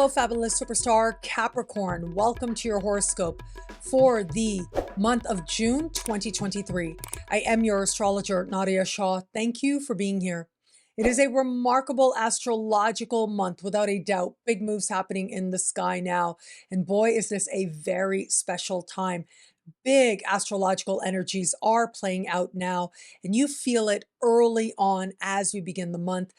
Hello, fabulous superstar Capricorn. Welcome to your horoscope for the month of June 2023. I am your astrologer, Nadiya Shah. Thank you for being here. It is a remarkable astrological month, without a doubt. Big moves happening in the sky now. And boy, is this a very special time. Big astrological energies are playing out now, and you feel it early on as we begin the month.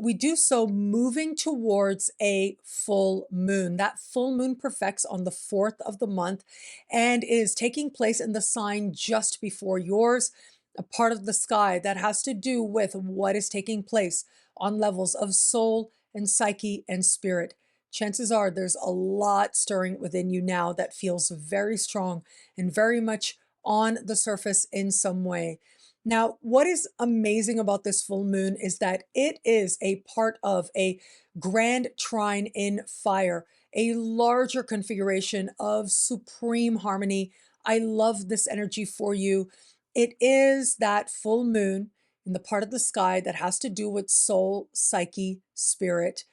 We do so moving towards a full moon. That full moon perfects on the 4th of the month and is taking place in the sign just before yours, a part of the sky that has to do with what is taking place on levels of soul and psyche and spirit. Chances are there's a lot stirring within you now that feels very strong and very much on the surface in some way. Now, what is amazing about this full moon is that it is a part of a grand trine in fire, a larger configuration of supreme harmony. I love this energy for you. It is that full moon in the part of the sky that has to do with soul, psyche, spirit.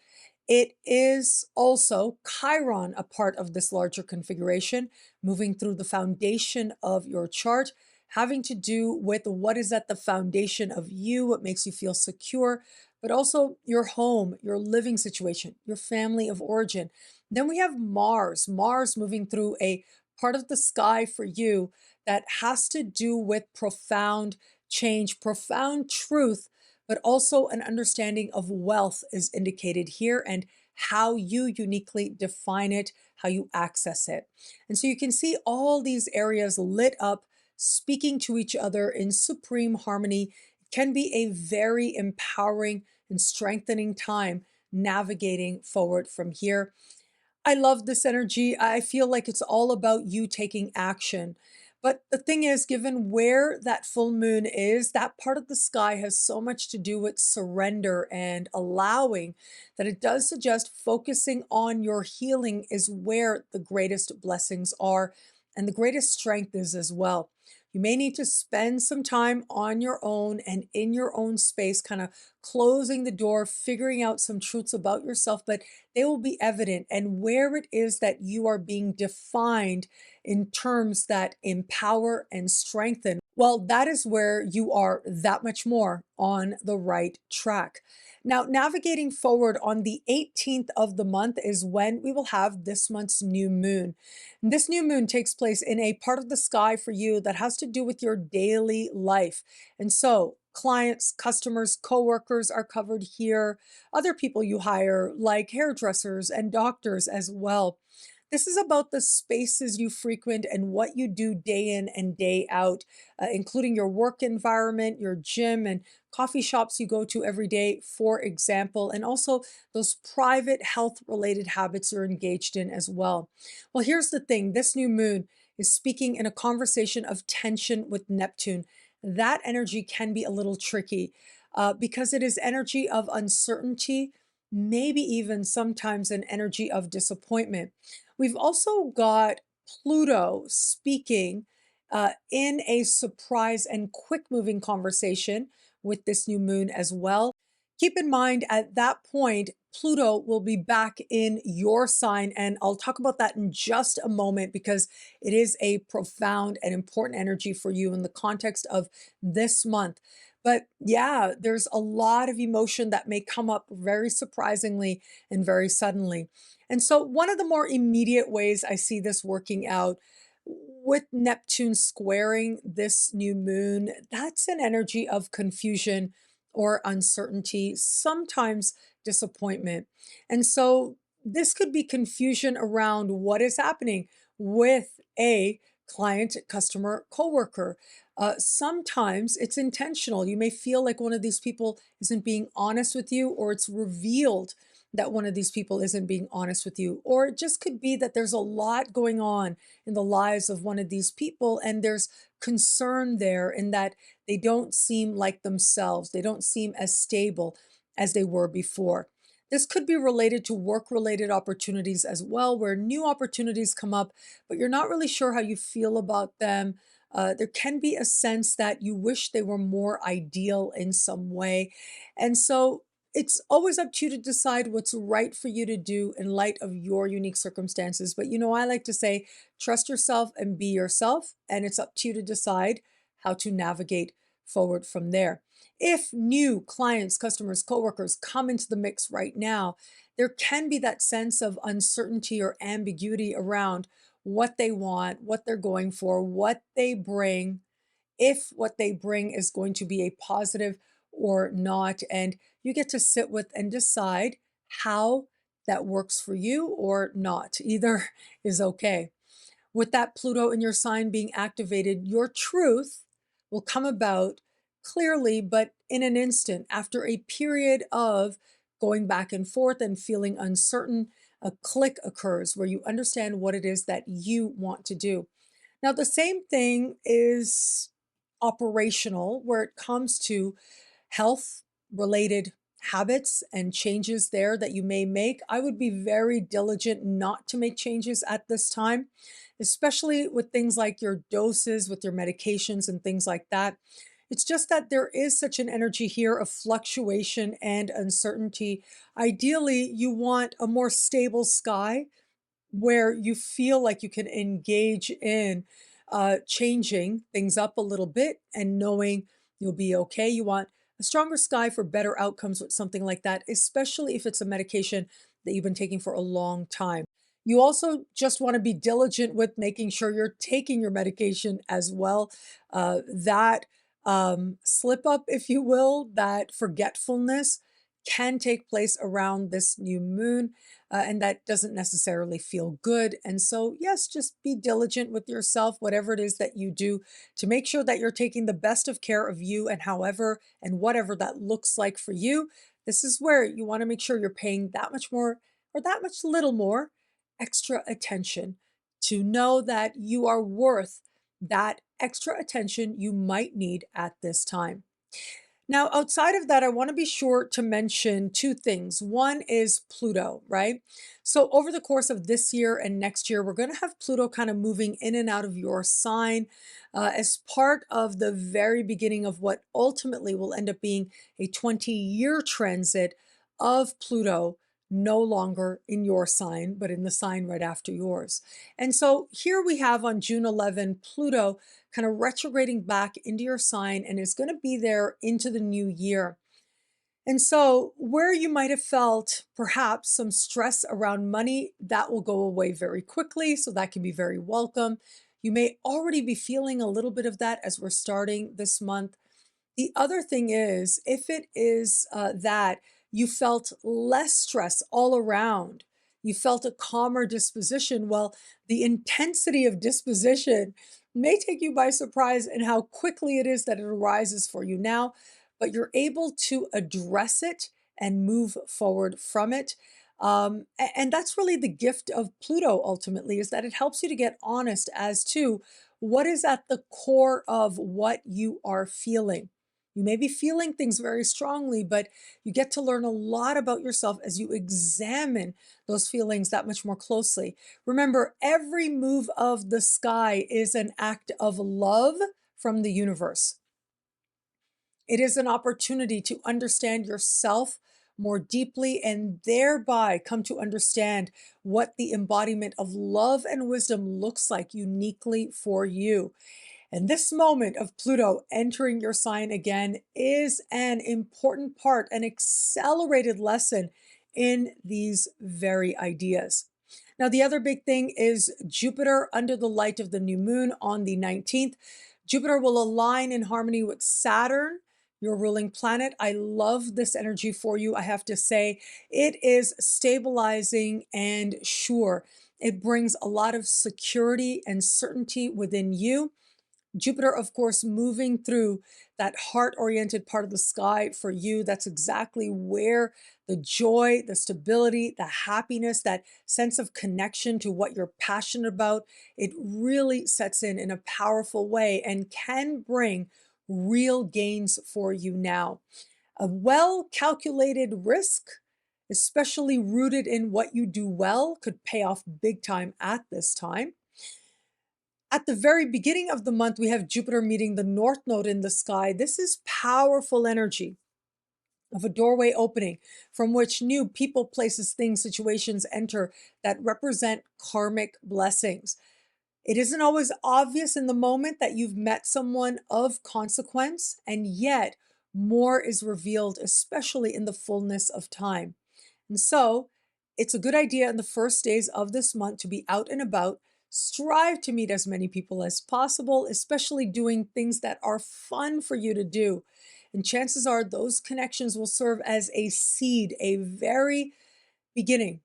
It is also Chiron, a part of this larger configuration, moving through the foundation of your chart, having to do with what is at the foundation of you, what makes you feel secure, but also your home, your living situation, your family of origin. Then we have Mars moving through a part of the sky for you that has to do with profound change, profound truth, but also an understanding of wealth is indicated here and how you uniquely define it, how you access it. And so you can see all these areas lit up, speaking to each other in supreme harmony. It can be a very empowering and strengthening time navigating forward from here. I love this energy. I feel like it's all about you taking action. But the thing is, given where that full moon is, that part of the sky has so much to do with surrender and allowing that it does suggest focusing on your healing is where the greatest blessings are and the greatest strength is as well. You may need to spend some time on your own and in your own space, kind of closing the door, figuring out some truths about yourself, but they will be evident. And where it is that you are being defined in terms that empower and strengthen, well, that is where you are that much more on the right track. Now, navigating forward on the 18th of the month is when we will have this month's new moon. And this new moon takes place in a part of the sky for you that has to do with your daily life. And so, clients, customers, coworkers are covered here. Other people you hire, like hairdressers and doctors as well. This is about the spaces you frequent and what you do day in and day out, including your work environment, your gym, and coffee shops you go to every day, for example, and also those private health related habits you're engaged in as well. Well, here's the thing, this new moon is speaking in a conversation of tension with Neptune. That energy can be a little tricky because it is energy of uncertainty, maybe even sometimes an energy of disappointment. We've also got Pluto speaking in a surprise and quick moving conversation with this new moon as well. Keep in mind at that point, Pluto will be back in your sign, and I'll talk about that in just a moment because it is a profound and important energy for you in the context of this month. But yeah, there's a lot of emotion that may come up very surprisingly and very suddenly. And so, one of the more immediate ways I see this working out with Neptune squaring this new moon, that's an energy of confusion or uncertainty, sometimes disappointment. And so, this could be confusion around what is happening with a client, customer, coworker. Sometimes it's intentional. You may feel like one of these people isn't being honest with you, or it's revealed that one of these people isn't being honest with you. Or it just could be that there's a lot going on in the lives of one of these people, and there's concern there in that they don't seem like themselves. They don't seem as stable as they were before. This could be related to work related opportunities as well, where new opportunities come up, but you're not really sure how you feel about them. There can be a sense that you wish they were more ideal in some way. And so it's always up to you to decide what's right for you to do in light of your unique circumstances. But I like to say, trust yourself and be yourself, and it's up to you to decide how to navigate forward from there. If new clients, customers, coworkers come into the mix right now, there can be that sense of uncertainty or ambiguity around what they want, what they're going for, what they bring, if what they bring is going to be a positive or not. And you get to sit with and decide how that works for you or not. Either is okay. With that Pluto in your sign being activated, your truth will come about clearly, but in an instant, after a period of going back and forth and feeling uncertain. A click occurs where you understand what it is that you want to do. Now, the same thing is operational where it comes to health related habits and changes there that you may make. I would be very diligent not to make changes at this time, especially with things like your doses, with your medications, and things like that. It's just that there is such an energy here of fluctuation and uncertainty. Ideally, you want a more stable sky where you feel like you can engage in changing things up a little bit and knowing you'll be okay. You want a stronger sky for better outcomes with something like that, especially if it's a medication that you've been taking for a long time. You also just want to be diligent with making sure you're taking your medication as well. That slip up, if you will, that forgetfulness can take place around this new moon, and that doesn't necessarily feel good. And so, yes, just be diligent with yourself, whatever it is that you do, to make sure that you're taking the best of care of you and however and whatever that looks like for you. This is where you want to make sure you're paying that much more or that much little more extra attention to know that you are worth that extra attention you might need at this time. Now, outside of that, I want to be sure to mention two things. One is Pluto, right? So, over the course of this year and next year, we're going to have Pluto kind of moving in and out of your sign as part of the very beginning of what ultimately will end up being a 20-year transit of Pluto, no longer in your sign, but in the sign right after yours. And so, here we have on June 11, Pluto kind of retrograding back into your sign and is going to be there into the new year. And so, where you might have felt perhaps some stress around money, that will go away very quickly. So, that can be very welcome. You may already be feeling a little bit of that as we're starting this month. The other thing is, if it is that you felt less stress all around, you felt a calmer disposition, well, the intensity of disposition may take you by surprise in how quickly it is that it arises for you now, but you're able to address it and move forward from it. And that's really the gift of Pluto ultimately, is that it helps you to get honest as to what is at the core of what you are feeling. You may be feeling things very strongly, but you get to learn a lot about yourself as you examine those feelings that much more closely. Remember, every move of the sky is an act of love from the universe. It is an opportunity to understand yourself more deeply and thereby come to understand what the embodiment of love and wisdom looks like uniquely for you. And this moment of Pluto entering your sign again is an important part, an accelerated lesson in these very ideas. Now, the other big thing is Jupiter under the light of the new moon on the 19th. Jupiter will align in harmony with Saturn, your ruling planet. I love this energy for you. I have to say, it is stabilizing and sure. It brings a lot of security and certainty within you. Jupiter, of course, moving through that heart-oriented part of the sky for you. That's exactly where the joy, the stability, the happiness, that sense of connection to what you're passionate about, it really sets in a powerful way and can bring real gains for you now. A well-calculated risk, especially rooted in what you do well, could pay off big time at this time. At the very beginning of the month, we have Jupiter meeting the North Node in the sky. This is powerful energy. of a doorway opening from which new people, places, things, situations enter that represent karmic blessings. It isn't always obvious in the moment that you've met someone of consequence, and yet more is revealed, especially in the fullness of time. And so it's a good idea in the first days of this month to be out and about. Strive to meet as many people as possible, especially doing things that are fun for you to do. And chances are those connections will serve as a seed, a very beginning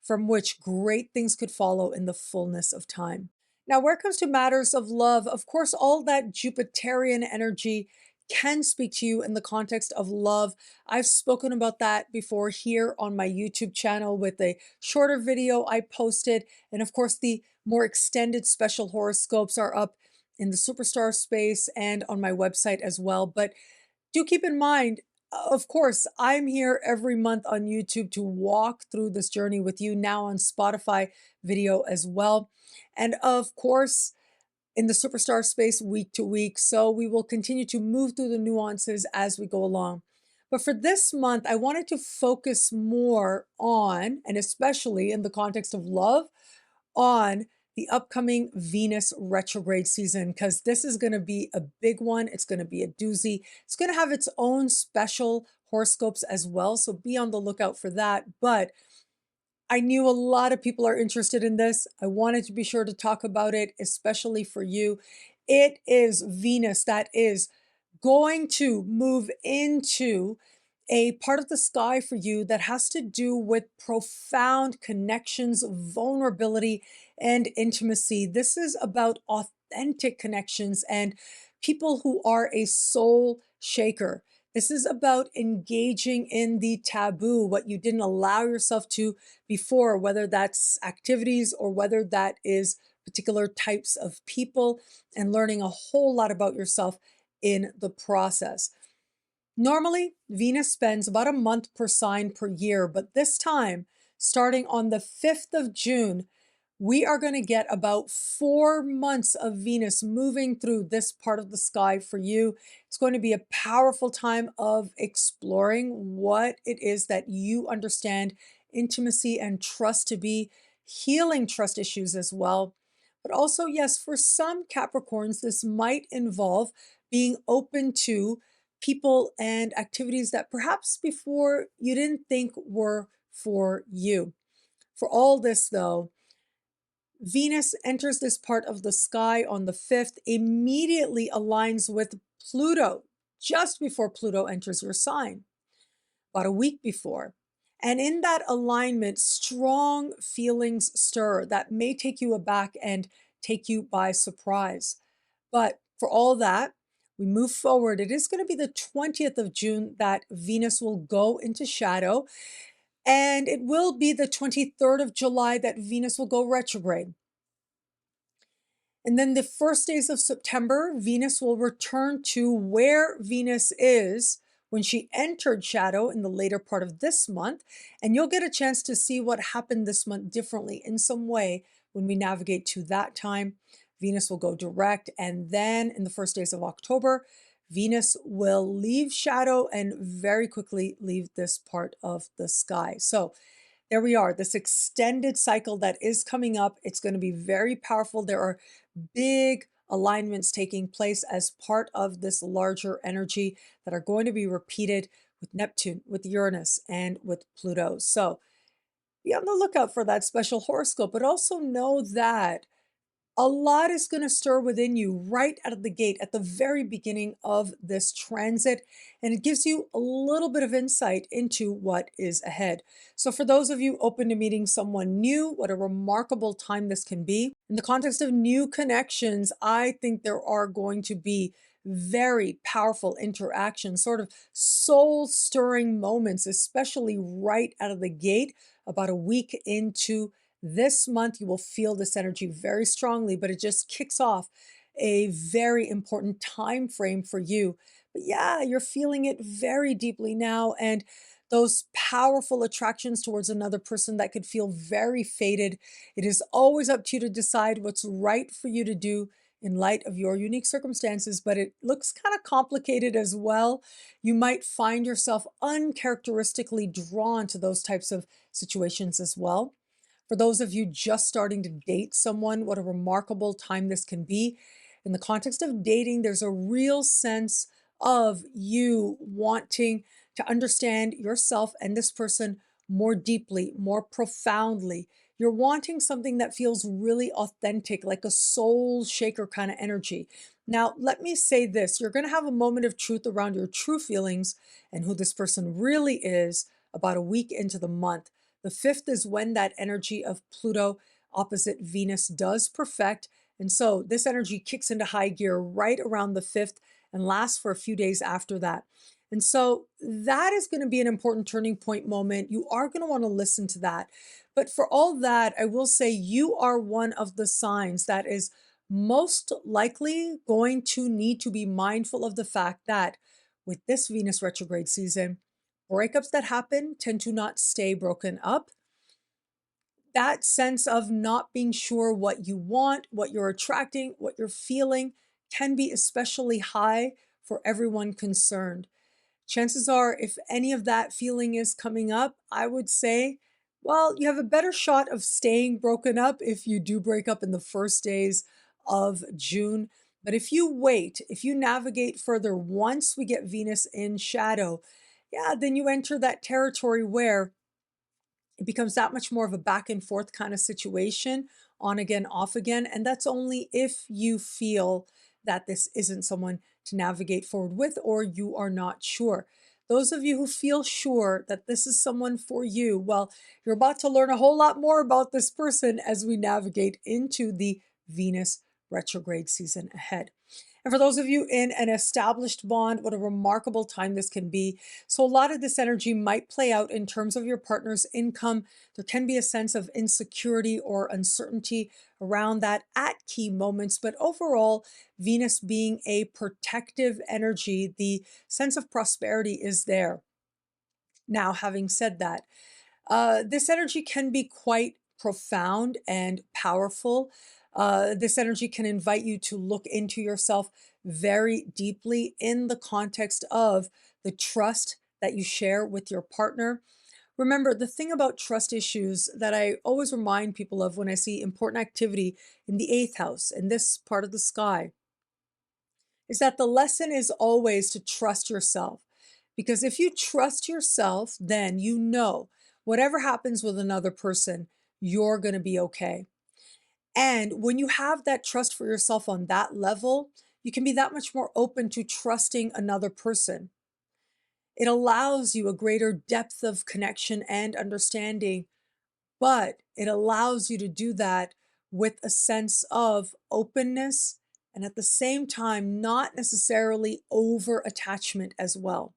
from which great things could follow in the fullness of time. Now, where it comes to matters of love, of course, all that Jupiterian energy can speak to you in the context of love. I've spoken about that before here on my YouTube channel with a shorter video I posted. And of course, the more extended special horoscopes are up in the superstar space and on my website as well. But do keep in mind, of course, I'm here every month on YouTube to walk through this journey with you, now on Spotify video as well. And of course, in the superstar space week to week. So we will continue to move through the nuances as we go along. But for this month, I wanted to focus more on, and especially in the context of love, on the upcoming Venus retrograde season, because this is going to be a big one. It's going to be a doozy. It's going to have its own special horoscopes as well. So be on the lookout for that. But I knew a lot of people are interested in this. I wanted to be sure to talk about it, especially for you. It is Venus that is going to move into a part of the sky for you that has to do with profound connections, vulnerability, and intimacy. This is about authentic connections and people who are a soul shaker. This is about engaging in the taboo, what you didn't allow yourself to before, whether that's activities or whether that is particular types of people, and learning a whole lot about yourself in the process. Normally, Venus spends about a month per sign per year, but this time, starting on the 5th of June, we are going to get about 4 months of Venus moving through this part of the sky for you. It's going to be a powerful time of exploring what it is that you understand intimacy and trust to be, healing trust issues as well. But also, yes, for some Capricorns, this might involve being open to people and activities that perhaps before you didn't think were for you. For all this, though, Venus enters this part of the sky on the 5th, immediately aligns with Pluto, just before Pluto enters your sign, about a week before. And in that alignment, strong feelings stir that may take you aback and take you by surprise. But for all that, we move forward. It is going to be the 20th of June that Venus will go into shadow. And it will be the 23rd of July that Venus will go retrograde. And then the first days of September, Venus will return to where Venus is when she entered shadow in the later part of this month. And you'll get a chance to see what happened this month differently in some way when we navigate to that time. Venus will go direct. And then in the first days of October, Venus will leave shadow and very quickly leave this part of the sky. So there we are, this extended cycle that is coming up. It's going to be very powerful. There are big alignments taking place as part of this larger energy that are going to be repeated with Neptune, with Uranus, and with Pluto. So be on the lookout for that special horoscope, but also know that a lot is going to stir within you right out of the gate at the very beginning of this transit, and it gives you a little bit of insight into what is ahead. So for those of you open to meeting someone new, what a remarkable time this can be. In the context of new connections, I think there are going to be very powerful interactions, sort of soul-stirring moments, especially right out of the gate, about a week into this month. You will feel this energy very strongly, but it just kicks off a very important time frame for you. But yeah, you're feeling it very deeply now, and those powerful attractions towards another person that could feel very fated. It is always up to you to decide what's right for you to do in light of your unique circumstances, but it looks kind of complicated as well. You might find yourself uncharacteristically drawn to those types of situations as well. For those of you just starting to date someone, what a remarkable time this can be. In the context of dating, there's a real sense of you wanting to understand yourself and this person more deeply, more profoundly. You're wanting something that feels really authentic, like a soul shaker kind of energy. Now, let me say this, you're going to have a moment of truth around your true feelings and who this person really is about a week into the month. The 5th is when that energy of Pluto opposite Venus does perfect. And so this energy kicks into high gear right around the 5th and lasts for a few days after that. And so that is going to be an important turning point moment. You are going to want to listen to that. But for all that, I will say you are one of the signs that is most likely going to need to be mindful of the fact that with this Venus retrograde season, breakups that happen tend to not stay broken up. That sense of not being sure what you want, what you're attracting, what you're feeling can be especially high for everyone concerned. Chances are, if any of that feeling is coming up, I would say, well, you have a better shot of staying broken up if you do break up in the first days of June. But if you wait, if you navigate further, once we get Venus in shadow, yeah, then you enter that territory where it becomes that much more of a back and forth kind of situation, on again, off again. And that's only if you feel that this isn't someone to navigate forward with, or you are not sure. Those of you who feel sure that this is someone for you, well, you're about to learn a whole lot more about this person as we navigate into the Venus retrograde season ahead. And for those of you in an established bond, what a remarkable time this can be. So a lot of this energy might play out in terms of your partner's income. There can be a sense of insecurity or uncertainty around that at key moments. But overall, Venus being a protective energy, the sense of prosperity is there. Now, having said that, this energy can be quite profound and powerful. This energy can invite you to look into yourself very deeply in the context of the trust that you share with your partner. Remember, the thing about trust issues that I always remind people of when I see important activity in the 8th house, in this part of the sky, is that the lesson is always to trust yourself. Because if you trust yourself, then you know whatever happens with another person, you're going to be okay. And when you have that trust for yourself on that level, you can be that much more open to trusting another person. It allows you a greater depth of connection and understanding, but it allows you to do that with a sense of openness and at the same time, not necessarily over attachment as well.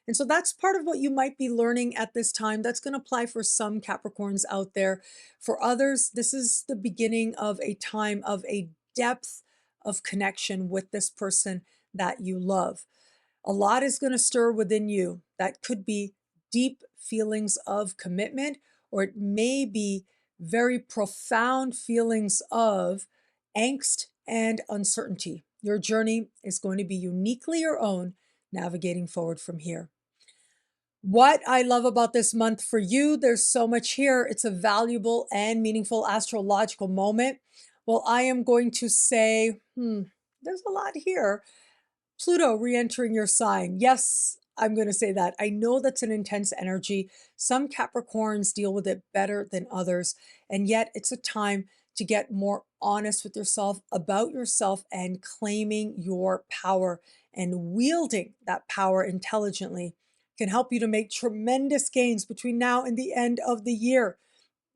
And so that's part of what you might be learning at this time. That's going to apply for some Capricorns out there. For others, this is the beginning of a time of a depth of connection with this person that you love. A lot is going to stir within you. That could be deep feelings of commitment, or it may be very profound feelings of angst and uncertainty. Your journey is going to be uniquely your own, navigating forward from here. What I love about this month for you, there's so much here. It's a valuable and meaningful astrological moment. Well, I am going to say, there's a lot here. Pluto re-entering your sign. Yes, I'm going to say that. I know that's an intense energy. Some Capricorns deal with it better than others. And yet it's a time to get more honest with yourself, about yourself, and claiming your power and wielding that power intelligently can help you to make tremendous gains between now and the end of the year.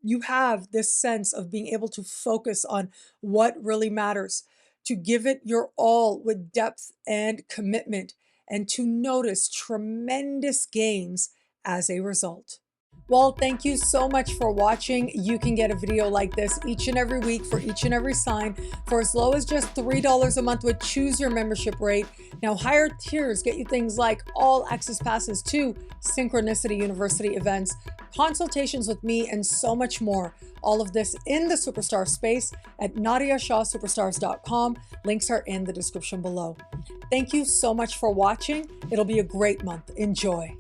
You have this sense of being able to focus on what really matters, to give it your all with depth and commitment, and to notice tremendous gains as a result. Well, thank you so much for watching. You can get a video like this each and every week for each and every sign for as low as just $3 a month with Choose Your Membership Rate. Now, higher tiers get you things like all access passes to Synchronicity University events, consultations with me, and so much more. All of this in the superstar space at NadiyaShahSuperstars.com. Links are in the description below. Thank you so much for watching. It'll be a great month. Enjoy.